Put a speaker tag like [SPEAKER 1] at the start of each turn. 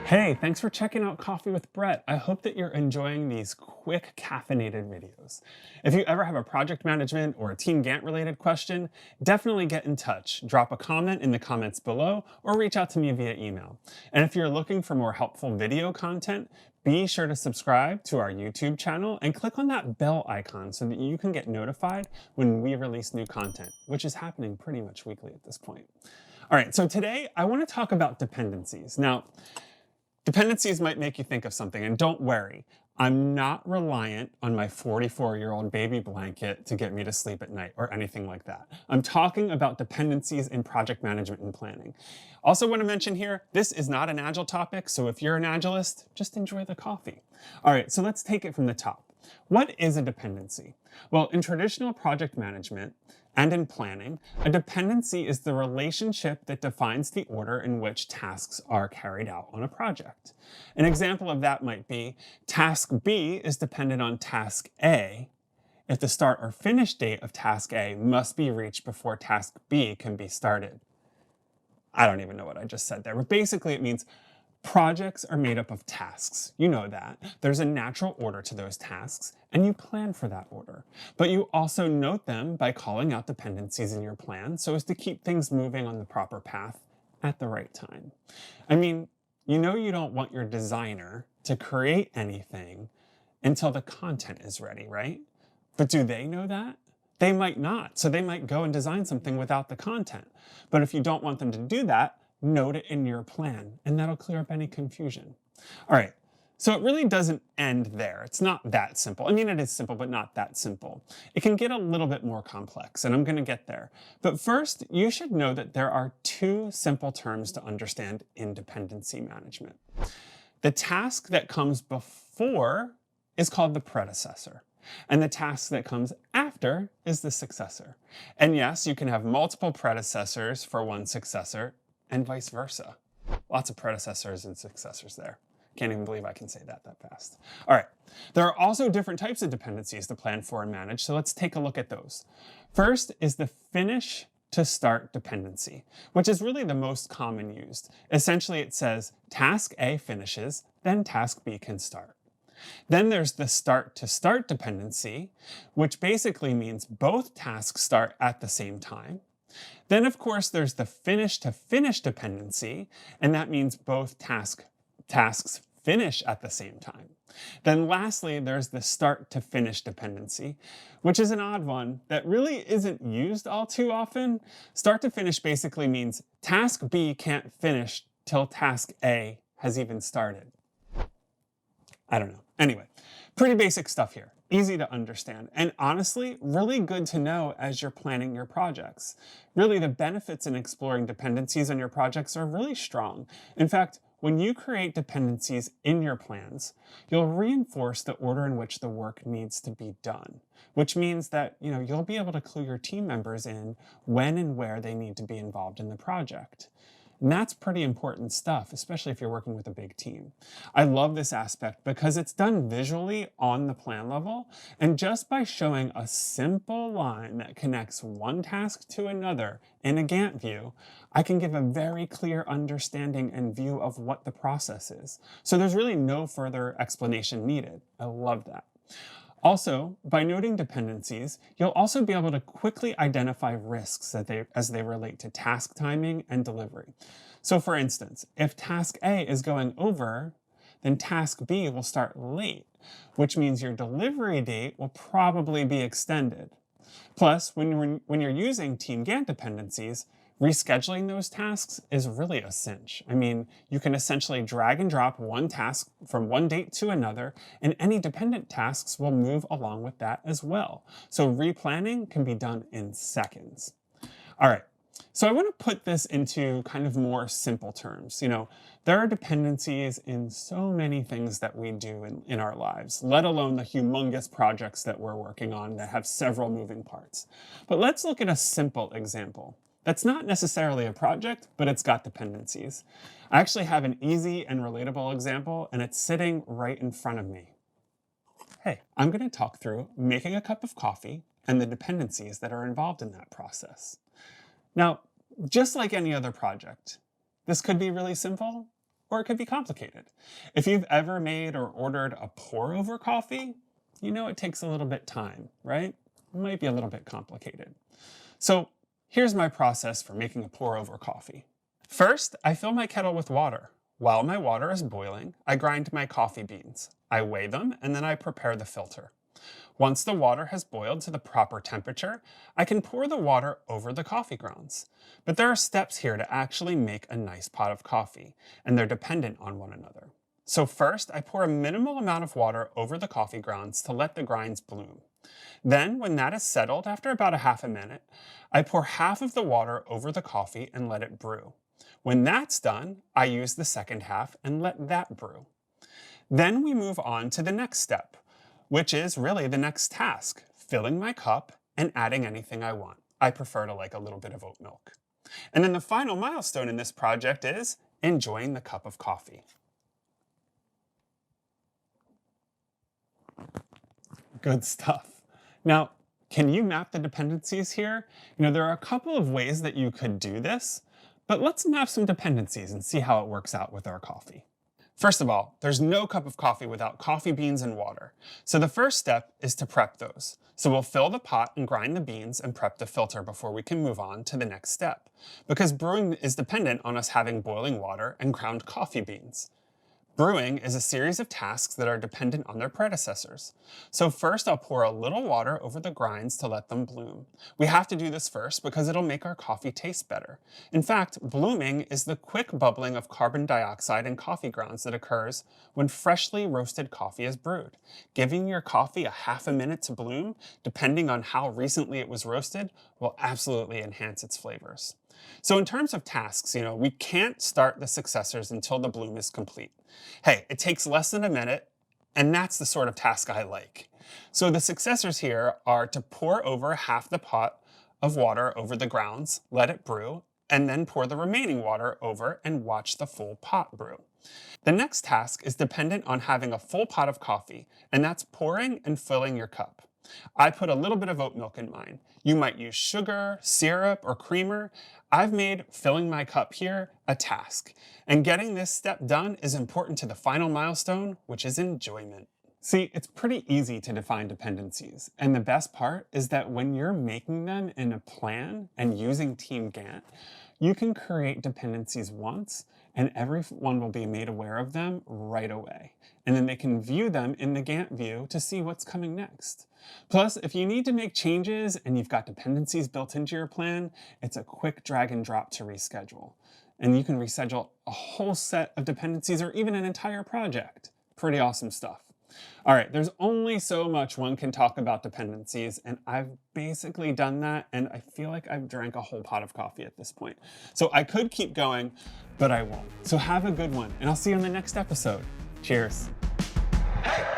[SPEAKER 1] Hey, thanks for checking out Coffee with Brett. I hope that you're enjoying these quick caffeinated videos. If you ever have a project management or a TeamGantt related question, definitely get in touch. Drop a comment in the comments below or reach out to me via email. And if you're looking for more helpful video content, be sure to subscribe to our YouTube channel and click on that bell icon so that you can get notified when we release new content, which is happening pretty much weekly at this point. All right, so today I want to talk about dependencies. Now, dependencies might make you think of something, and don't worry, I'm not reliant on my 44-year-old baby blanket to get me to sleep at night or anything like that. I'm talking about dependencies in project management and planning. Also want to mention here, this is not an Agile topic, so if you're an Agilist, just enjoy the coffee. All right, so let's take it from the top. What is a dependency? Well, in traditional project management and in planning, a dependency is the relationship that defines the order in which tasks are carried out on a project. An example of that might be task B is dependent on task A if the start or finish date of task A must be reached before task B can be started. I don't even know what I just said there, but basically it means projects are made up of tasks. You know that. There's a natural order to those tasks, and you plan for that order. But you also note them by calling out dependencies in your plan so as to keep things moving on the proper path at the right time. I mean, you know you don't want your designer to create anything until the content is ready, right? But do they know that? They might not. So they might go and design something without the content. But if you don't want them to do that, note it in your plan, and that'll clear up any confusion. All right, so it really doesn't end there. It's not that simple. I mean, it is simple, but not that simple. It can get a little bit more complex, and I'm going to get there. But first, you should know that there are two simple terms to understand in dependency management. The task that comes before is called the predecessor, and the task that comes after is the successor. And yes, you can have multiple predecessors for one successor, and vice versa. Lots of predecessors and successors there. Can't even believe I can say that fast. All right, there are also different types of dependencies to plan for and manage, so let's take a look at those. First is the finish to start dependency, which is really the most common used. Essentially, it says task A finishes, then task B can start. Then there's the start to start dependency, which basically means both tasks start at the same time. Then, of course, there's the finish to finish dependency, and that means both tasks finish at the same time. Then lastly, there's the start to finish dependency, which is an odd one that really isn't used all too often. Start to finish basically means task B can't finish till task A has even started. I don't know. Anyway, pretty basic stuff here. Easy to understand, and honestly, really good to know as you're planning your projects. Really, the benefits in exploring dependencies on your projects are really strong. In fact, when you create dependencies in your plans, you'll reinforce the order in which the work needs to be done, which means that you'll be able to clue your team members in when and where they need to be involved in the project. And that's pretty important stuff, especially if you're working with a big team. I love this aspect because it's done visually on the plan level, and just by showing a simple line that connects one task to another in a Gantt view, I can give a very clear understanding and view of what the process is. So there's really no further explanation needed. I love that. Also, by noting dependencies, you'll also be able to quickly identify risks as they relate to task timing and delivery. So for instance, if task A is going over, then task B will start late, which means your delivery date will probably be extended. Plus, when you're using TeamGantt dependencies, rescheduling those tasks is really a cinch. I mean, you can essentially drag and drop one task from one date to another, and any dependent tasks will move along with that as well. So replanning can be done in seconds. All right, so I want to put this into kind of more simple terms. There are dependencies in so many things that we do in our lives, let alone the humongous projects that we're working on that have several moving parts. But let's look at a simple example. That's not necessarily a project, but it's got dependencies. I actually have an easy and relatable example, and it's sitting right in front of me. Hey, I'm going to talk through making a cup of coffee and the dependencies that are involved in that process. Now, just like any other project, this could be really simple, or it could be complicated. If you've ever made or ordered a pour-over coffee, you know it takes a little bit time, right? It might be a little bit complicated. So here's my process for making a pour-over coffee. First, I fill my kettle with water. While my water is boiling, I grind my coffee beans. I weigh them, and then I prepare the filter. Once the water has boiled to the proper temperature, I can pour the water over the coffee grounds. But there are steps here to actually make a nice pot of coffee, and they're dependent on one another. So first, I pour a minimal amount of water over the coffee grounds to let the grinds bloom. Then, when that is settled after about a half a minute, I pour half of the water over the coffee and let it brew. When that's done, I use the second half and let that brew. Then we move on to the next step, which is really the next task, filling my cup and adding anything I want. I prefer to like a little bit of oat milk. And then the final milestone in this project is enjoying the cup of coffee. Good stuff. Now, can you map the dependencies here? There are a couple of ways that you could do this, but let's map some dependencies and see how it works out with our coffee. First of all, there's no cup of coffee without coffee beans and water. So the first step is to prep those. So we'll fill the pot and grind the beans and prep the filter before we can move on to the next step, because brewing is dependent on us having boiling water and ground coffee beans. Brewing is a series of tasks that are dependent on their predecessors. So first I'll pour a little water over the grinds to let them bloom. We have to do this first because it'll make our coffee taste better. In fact, blooming is the quick bubbling of carbon dioxide in coffee grounds that occurs when freshly roasted coffee is brewed. Giving your coffee a half a minute to bloom, depending on how recently it was roasted, will absolutely enhance its flavors. So in terms of tasks, we can't start the successors until the bloom is complete. Hey, it takes less than a minute, and that's the sort of task I like. So the successors here are to pour over half the pot of water over the grounds, let it brew, and then pour the remaining water over and watch the full pot brew. The next task is dependent on having a full pot of coffee, and that's pouring and filling your cup. I put a little bit of oat milk in mine. You might use sugar, syrup, or creamer. I've made filling my cup here a task, and getting this step done is important to the final milestone, which is enjoyment. See, it's pretty easy to define dependencies, and the best part is that when you're making them in a plan and using TeamGantt, you can create dependencies once, and everyone will be made aware of them right away. And then they can view them in the Gantt view to see what's coming next. Plus, if you need to make changes and you've got dependencies built into your plan, it's a quick drag and drop to reschedule. And you can reschedule a whole set of dependencies or even an entire project. Pretty awesome stuff. All right, there's only so much one can talk about dependencies, and I've basically done that, and I feel like I've drank a whole pot of coffee at this point. So I could keep going, but I won't. So have a good one, and I'll see you in the next episode. Cheers. Hey.